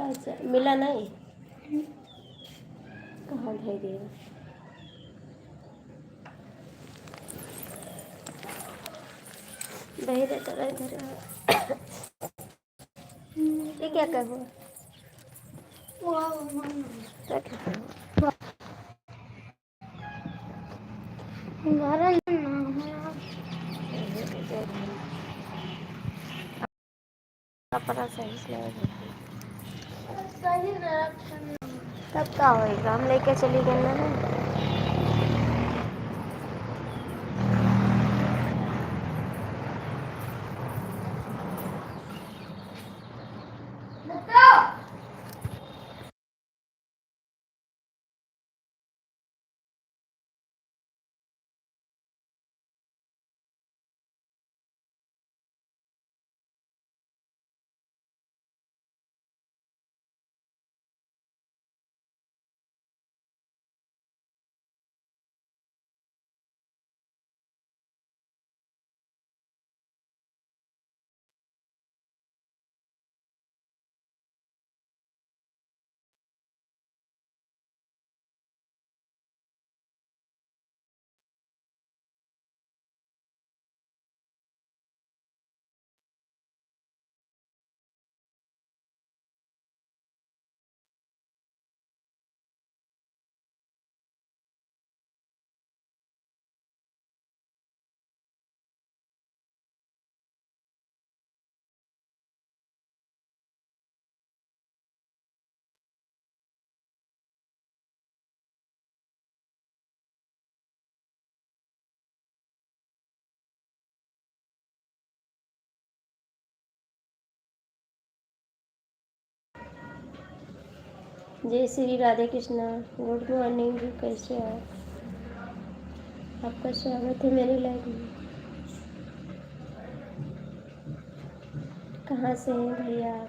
अच्छा मिला नहीं, कहाँ भेज दिया? भेज देता रहा इधर। ये क्या कर हुआ? कपड़ा सही से सही तब का होएगा, हम लेके चली गए ना। जय श्री राधे कृष्णा। गुड मॉर्निंग जी, कैसे हो? आपका स्वागत है मेरी लाइफ में। कहाँ से हैं भैया आप?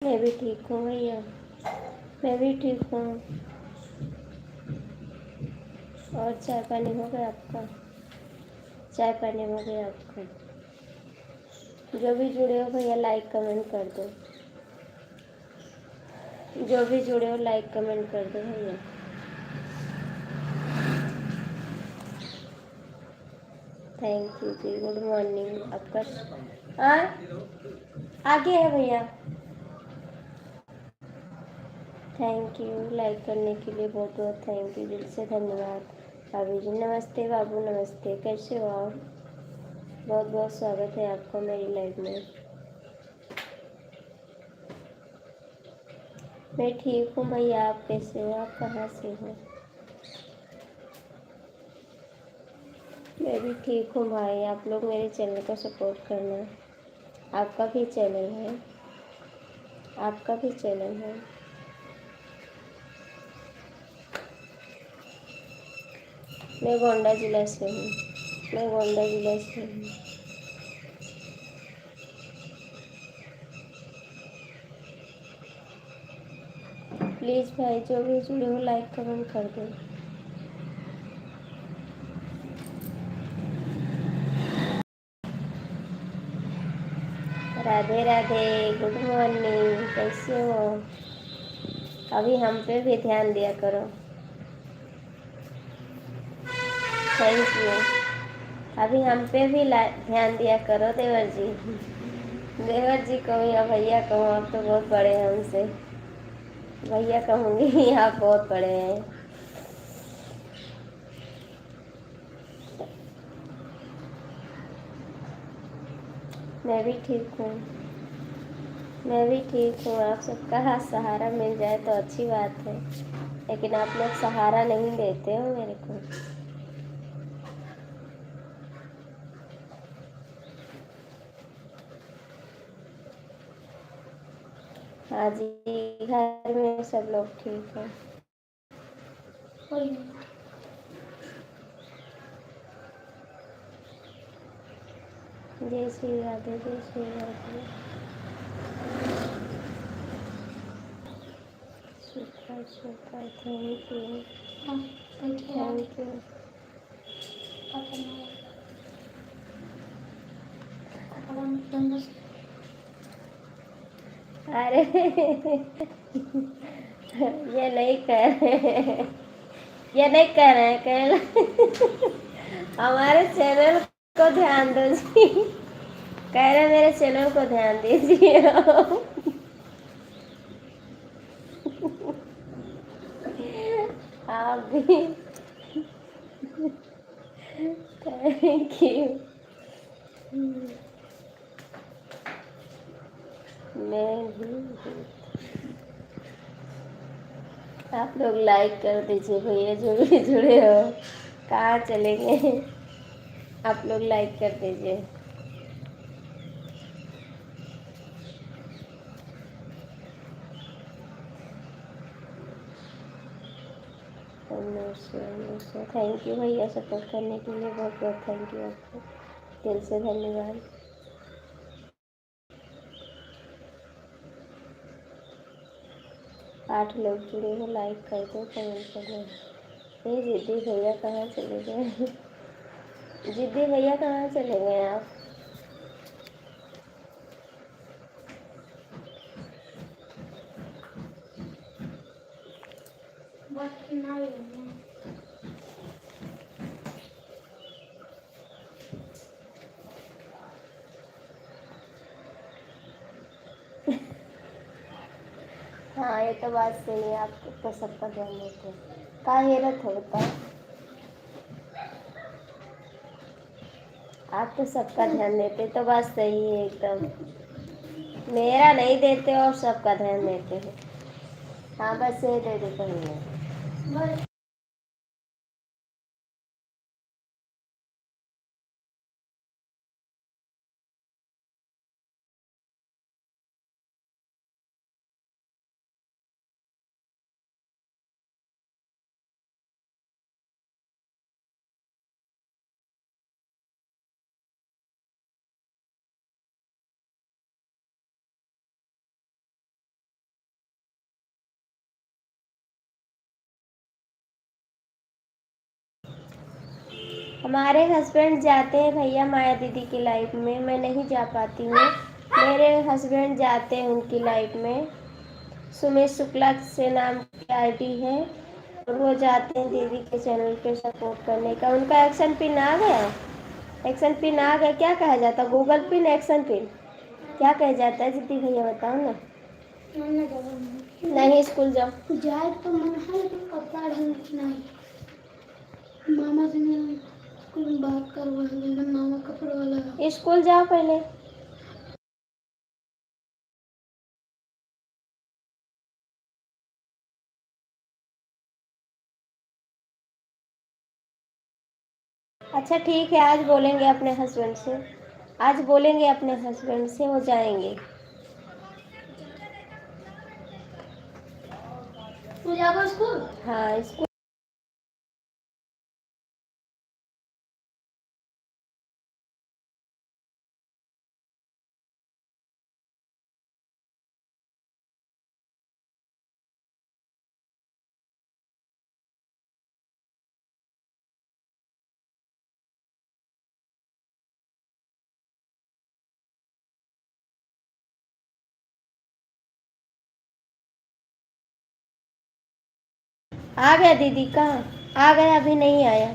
मैं भी ठीक हूँ भैया, मैं भी ठीक हूँ। और चाय पानी हो गया आपका? चाय पानी हो गया आपका? जो भी जुड़े हो भैया लाइक कमेंट कर दो। जो भी जुड़े हो लाइक कमेंट कर दो भैया। थैंक यू जी। गुड मॉर्निंग आपका। आगे है भैया। थैंक यू लाइक करने के लिए, बहुत बहुत थैंक यू, दिल से धन्यवाद। भाभी जी नमस्ते, बाबू नमस्ते, कैसे हो आप? बहुत बहुत स्वागत है आपका मेरी लाइफ में। मैं ठीक हूँ भैया, आप कैसे हो? आप कहाँ से हो? मैं भी ठीक हूँ भाई। आप लोग मेरे चैनल को सपोर्ट करना। आपका भी चैनल है, आपका भी चैनल है। मैं गोंडा जिला से हूँ, मैं गोंडा जिला से हूँ। प्लीज़ भाई जो भी जुड़े हो लाइक कमेंट कर दो। राधे राधे, गुड मॉर्निंग, कैसे हो? अभी हम पे भी ध्यान दिया करो। Thank you. अभी हम पे भी ध्यान दिया करो देवर जी। देवर जी कहूँ या भैया कहूँ, आप तो बहुत बड़े हैं हमसे। भैया कहूँगी, आप बहुत बड़े हैं। मैं भी ठीक हूँ, मैं भी ठीक हूँ। आप सबका सहारा मिल जाए तो अच्छी बात है, लेकिन आप लोग सहारा नहीं देते हो मेरे को। हाँ जी, घर में सब लोग ठीक हैं। जय श्री राधे, जय Shri Radhe. Super super, thank you, thank you. अरे ये नहीं कह रहे हैं, ये नहीं कह रहे हैं, हमारे चैनल को ध्यान दो जी, कह रहे मेरे चैनल को ध्यान दीजिए। आप भी थैंक यू। मैं भी आप लोग लाइक कर दीजिए भैया, जो भी जुड़े हो, कहाँ चले गए, आप लोग लाइक कर दीजिए। थैंक यू भैया, सपोर्ट करने के लिए बहुत बहुत थैंक यू आपको, दिल से धन्यवाद। आठ लोग जुड़े हो, लाइक कर दो, कमेंट कर दो। ये जिद्दी भैया कहाँ चले गए? जिद्दी भैया कहाँ चले गए आप? हाँ ये तो बात सही है, आप तो सबका ध्यान देते हैं, का हैरत होता है, आप तो सबका ध्यान देते, तो बात सही है एकदम, मेरा नहीं देते और सबका ध्यान देते हैं। हाँ बस ये दे देते हैं। हमारे हस्बैंड जाते हैं भैया माया दीदी की लाइफ में, मैं नहीं जा पाती हूँ, मेरे हस्बैंड जाते हैं उनकी लाइफ में। सुमेश शुक्ला से नाम की आईडी है, और वो जाते हैं दीदी के चैनल पे सपोर्ट करने का। उनका एक्शन पिन आ गया, एक्शन पिन आ गया, क्या कहा जाता है, गूगल पिन, एक्शन पिन क्या कहा जाता है दीदी भैया बताओ ना। नहीं स्कूल जाओ, जाए तो मन है लेकिन कपड़ा नहीं, मामा से मेरा स्कूल में बात करवा लेना, मामा कपड़ा वाला, स्कूल जाओ पहले। अच्छा ठीक है, आज बोलेंगे अपने हस्बैंड से, आज बोलेंगे अपने हस्बैंड से, वो जाएंगे। तू जाओ स्कूल? हाँ स्कूल। आ गया दीदी का, आ गया, अभी नहीं आया।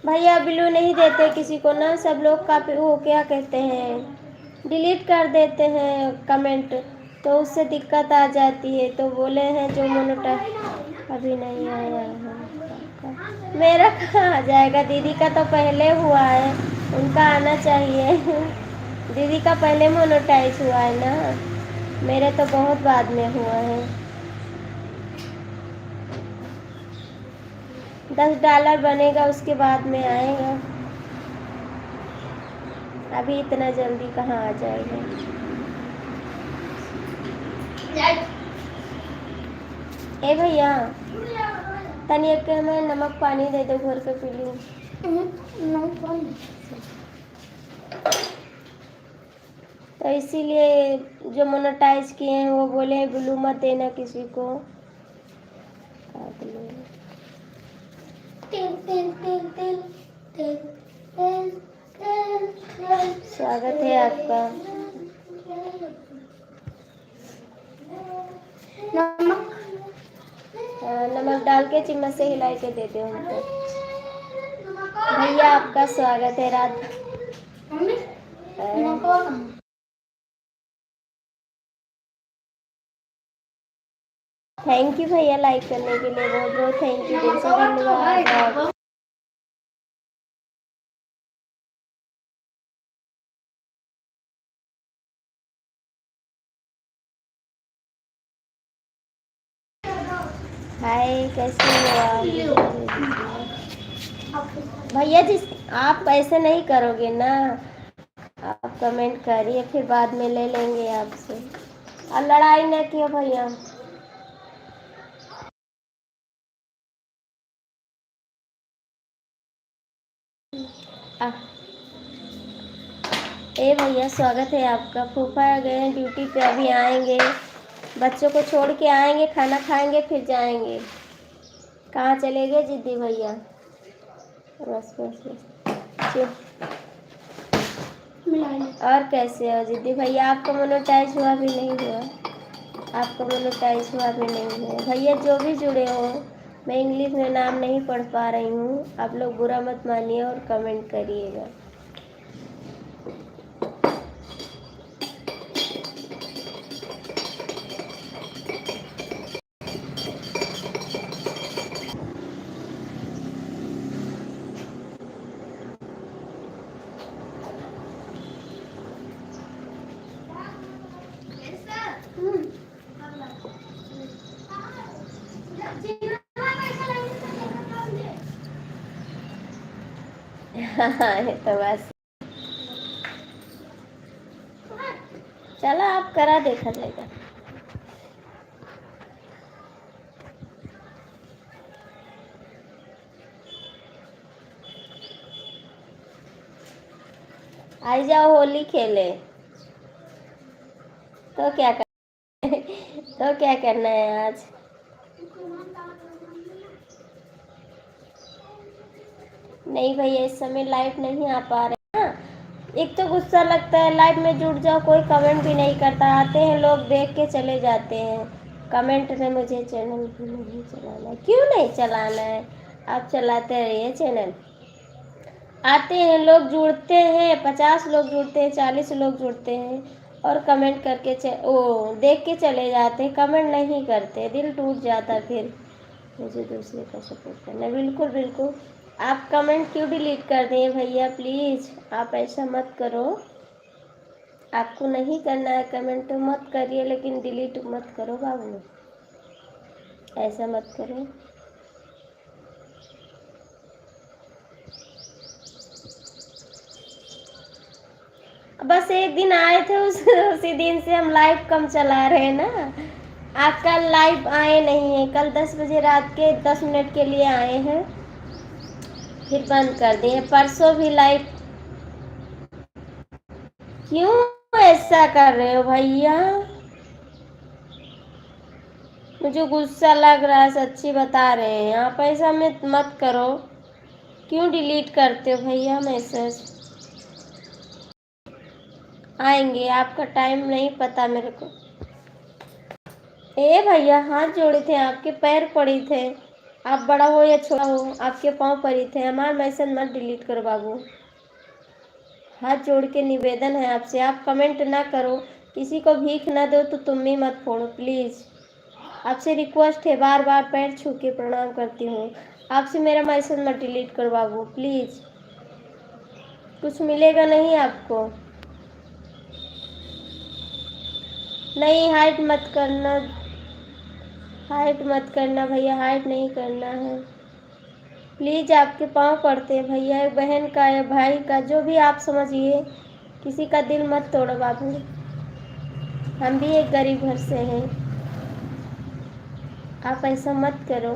भैया ब्लू नहीं देते किसी को ना, सब लोग का वो क्या कहते हैं डिलीट कर देते हैं कमेंट, तो उससे दिक्कत आ जाती है, तो बोले हैं जो मोनेटाइज अभी नहीं आया है। मेरा कहाँ आ जाएगा, दीदी का तो पहले हुआ है, उनका आना चाहिए। दीदी का पहले मोनेटाइज हुआ है ना, मेरे तो बहुत बाद में हुआ है। $10 बनेगा उसके बाद में आएगा, अभी इतना जल्दी कहाँ आ जाएगा। ए भैया तनिया के हमें नमक पानी दे दो, घर के पी लूँ। तो इसीलिए जो मोनेटाइज किए हैं वो बोले हैं ब्लू मत देना किसी को। स्वागत है आपका। नमक डाल के चम्मच से हिला के दे दो हमको। भैया आपका स्वागत है। रात थैंक यू भैया लाइक करने के लिए, बहुत बहुत थैंक यू, दिल से धन्यवाद। हाय, कैसे हो आप? भैया जी आप ऐसे नहीं करोगे ना, आप कमेंट करिए फिर बाद में ले लेंगे आपसे, और लड़ाई न किया भैया। ए भैया स्वागत है आपका। फूफा गए हैं ड्यूटी पे, अभी आएंगे, बच्चों को छोड़ के आएंगे, खाना खाएंगे फिर जाएंगे। कहाँ चले गए जिद्दी भैया? बस बस बस। और कैसे हो जिद्दी भैया? आपका मोनेटाइज हुआ भी नहीं हुआ? आपका मोनेटाइज हुआ भी नहीं है भैया? जो भी जुड़े हो, मैं इंग्लिश में नाम नहीं पढ़ पा रही हूँ, आप लोग बुरा मत मानिए और कमेंट करिएगा। तो बस चलो आप करा देखा जाएगा। आ जाओ होली खेले। तो क्या तो क्या करना है आज? नहीं भैया इस समय लाइव नहीं आ पा रहे ना। एक तो गुस्सा लगता है, लाइव में जुड़ जाओ कोई कमेंट भी नहीं करता, आते हैं लोग देख के चले जाते हैं। कमेंट में मुझे चैनल भी नहीं चलाना। क्यों नहीं चलाना है? आप चलाते रहिए चैनल। आते हैं लोग, जुड़ते हैं, 50 लोग जुड़ते हैं, 40 लोग जुड़ते हैं और कमेंट करके देख के चले जाते हैं, कमेंट नहीं करते, दिल टूट जाता। फिर मुझे दूसरे का सपोर्ट करना। बिल्कुल बिल्कुल। आप कमेंट क्यों डिलीट कर दें भैया? प्लीज़ आप ऐसा मत करो। आपको नहीं करना है कमेंट तो मत करिए, लेकिन डिलीट मत करो बाबू, ऐसा मत करो। बस एक दिन आए थे, उसी दिन से हम लाइव कम चला रहे हैं ना। आप कल लाइव आए नहीं हैं, कल 10 बजे रात के 10 मिनट के लिए आए हैं, फिर बंद कर दिए। परसों भी लाइव। क्यों ऐसा कर रहे हो भैया? मुझे गुस्सा लग रहा है, सच्ची बता रहे हैं। आप ऐसा मत करो। क्यों डिलीट करते हो भैया मैसेज? आएंगे, आपका टाइम नहीं पता मेरे को। ए भैया हाथ जोड़े थे, आपके पैर पड़े थे, आप बड़ा हो या छोटा हो आपके पाँव पड़े थे। हमारा मैसेज मत डिलीट करो बाबू, हाथ जोड़ के निवेदन है आपसे। आप कमेंट ना करो, किसी को भीख ना दो तो तुम भी मत फोड़ो प्लीज़। आपसे रिक्वेस्ट है, बार बार पैर छू के प्रणाम करती हूँ आपसे, मेरा मैसेज मत डिलीट करो बाबू प्लीज़। कुछ मिलेगा नहीं आपको। नहीं हाइड मत करना, हाइड मत करना भैया, हाइड नहीं करना है प्लीज़। आपके पाँव पड़ते हैं भैया, बहन का या भाई का, जो भी आप समझिए, किसी का दिल मत तोड़ो बाबू। हम भी एक गरीब घर से हैं, आप ऐसा मत करो।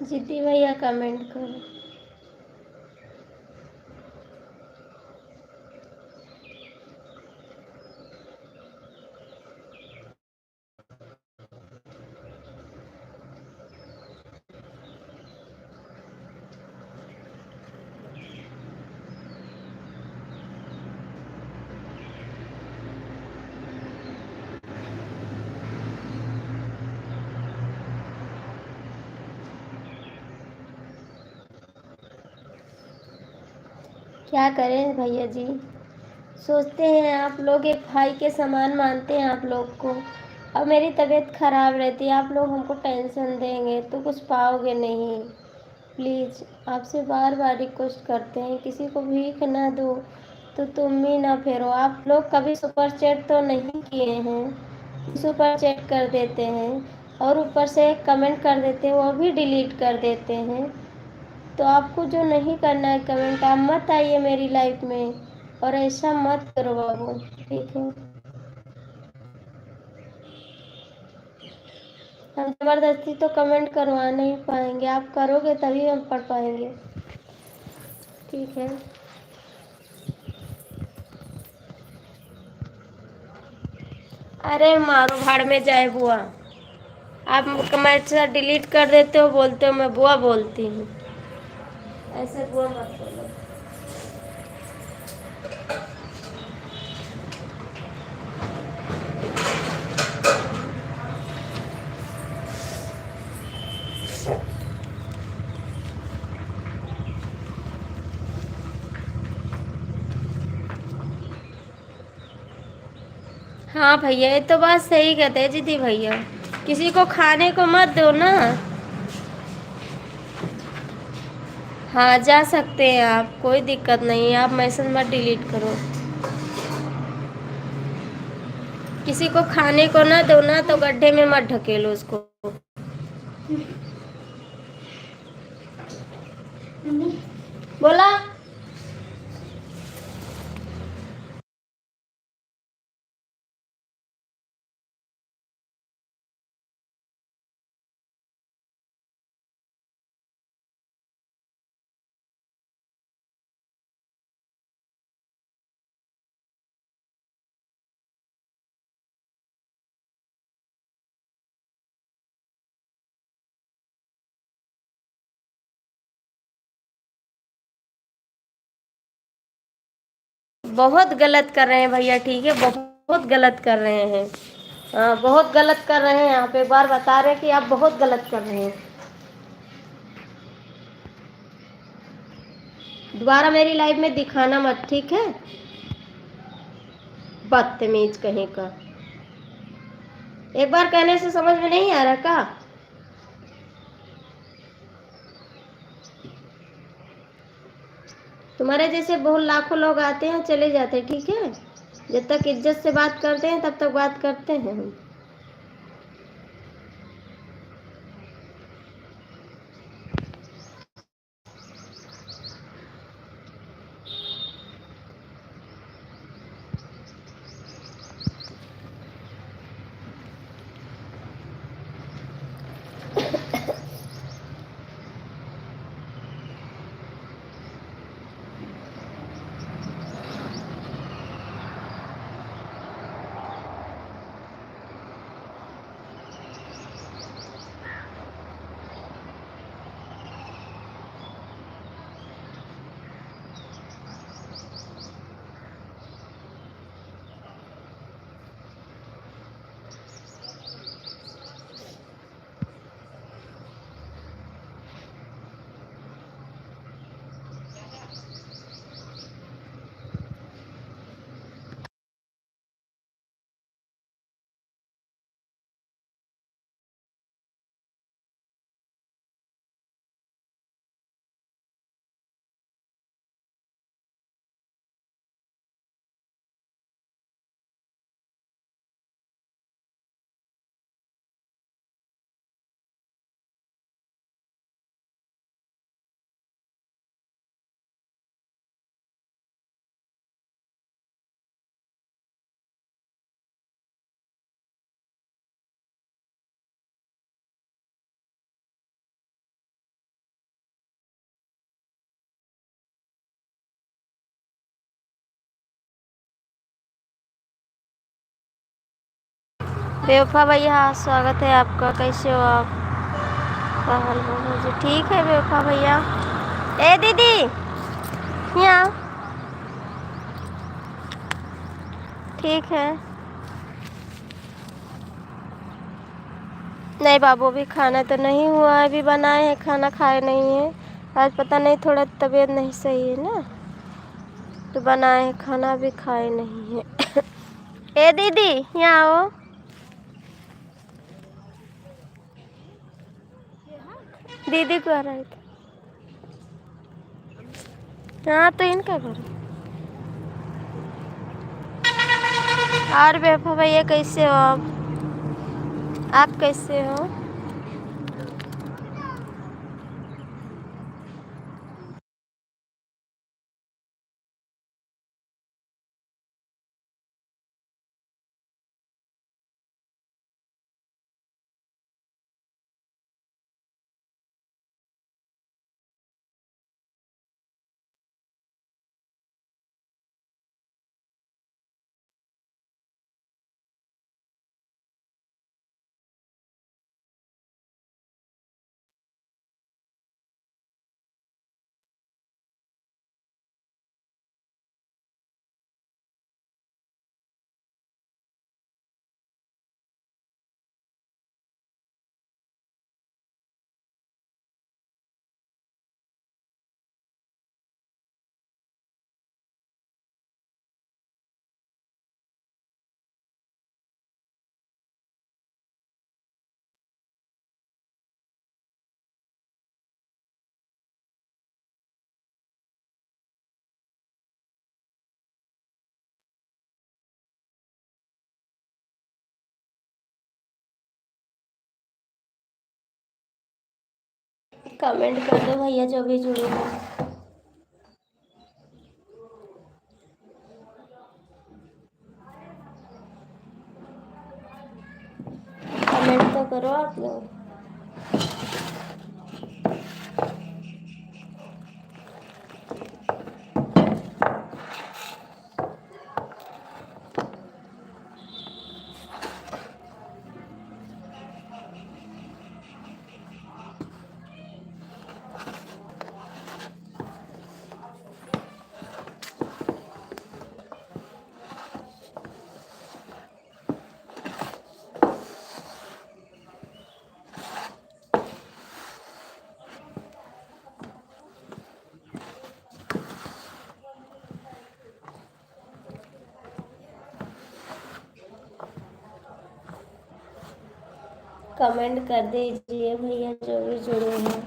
जीती भैया कमेंट करो। क्या करें भैया जी, सोचते हैं आप लोग एक भाई के समान मानते हैं आप लोग को। अब मेरी तबीयत ख़राब रहती है, आप लोग हमको टेंशन देंगे तो कुछ पाओगे नहीं। प्लीज़ आपसे बार बार रिक्वेस्ट करते हैं, किसी को भीख ना दो तो तुम भी ना फेरो। आप लोग कभी सुपर चैट तो नहीं किए हैं, सुपर चैट कर देते हैं और ऊपर से कमेंट कर देते हैं, वो भी डिलीट कर देते हैं। तो आपको जो नहीं करना है कमेंट, आप मत आइए मेरी लाइफ में और ऐसा मत करो बाबू, ठीक है। हम ज़बरदस्ती तो कमेंट करवा नहीं पाएंगे, आप करोगे तभी हम पढ़ पाएंगे, ठीक है। अरे मारो भाड़ में जाए बुआ, आप कमेंट से डिलीट कर देते हो, बोलते हो मैं बुआ बोलती हूँ, ऐसे बुआ मत बोलो। हाँ भैया, ये तो बात सही कहते हैं जीती भैया, किसी को खाने को मत दो ना। हाँ जा सकते हैं आप, कोई दिक्कत नहीं है, आप मैसेज मत डिलीट करो। किसी को खाने को ना दो ना तो गड्ढे में मत ढकेलो उसको। बोला बहुत गलत कर रहे हैं भैया, ठीक है, बहुत गलत कर रहे हैं। हाँ बहुत गलत कर रहे हैं, आप एक बार बता रहे हैं कि आप बहुत गलत कर रहे हैं। दोबारा मेरी लाइफ में दिखाना मत, ठीक है, बदतमीज कहीं का। एक बार कहने से समझ में नहीं आ रहा का? तुम्हारे जैसे बहुत लाखों लोग आते हैं चले जाते हैं, ठीक है, जब तक इज्जत से बात करते हैं तब तक बात करते हैं हम। बेवफा भैया, हाँ स्वागत है आपका। कैसे हो आप? क्या हाल है जी? ठीक है बेवफा भैया। ए दीदी, यहाँ। ठीक है। नहीं बाबू, अभी खाना तो नहीं हुआ है, अभी बनाए हैं, खाना खाए नहीं है। आज पता नहीं, थोड़ा तबीयत नहीं सही है ना, तो बनाए हैं खाना, अभी खाए नहीं है। ए दीदी, यहाँ आओ। दीदी को आ रहे थे। हाँ, तो इनका घर है। और बेवफा भैया कैसे हो आप कैसे हो? कमेंट कर दो भैया जो भी जुड़े हैं। कमेंट तो करो आप लोग। कमेंट कर दीजिए भैया जो भी जुड़े हैं।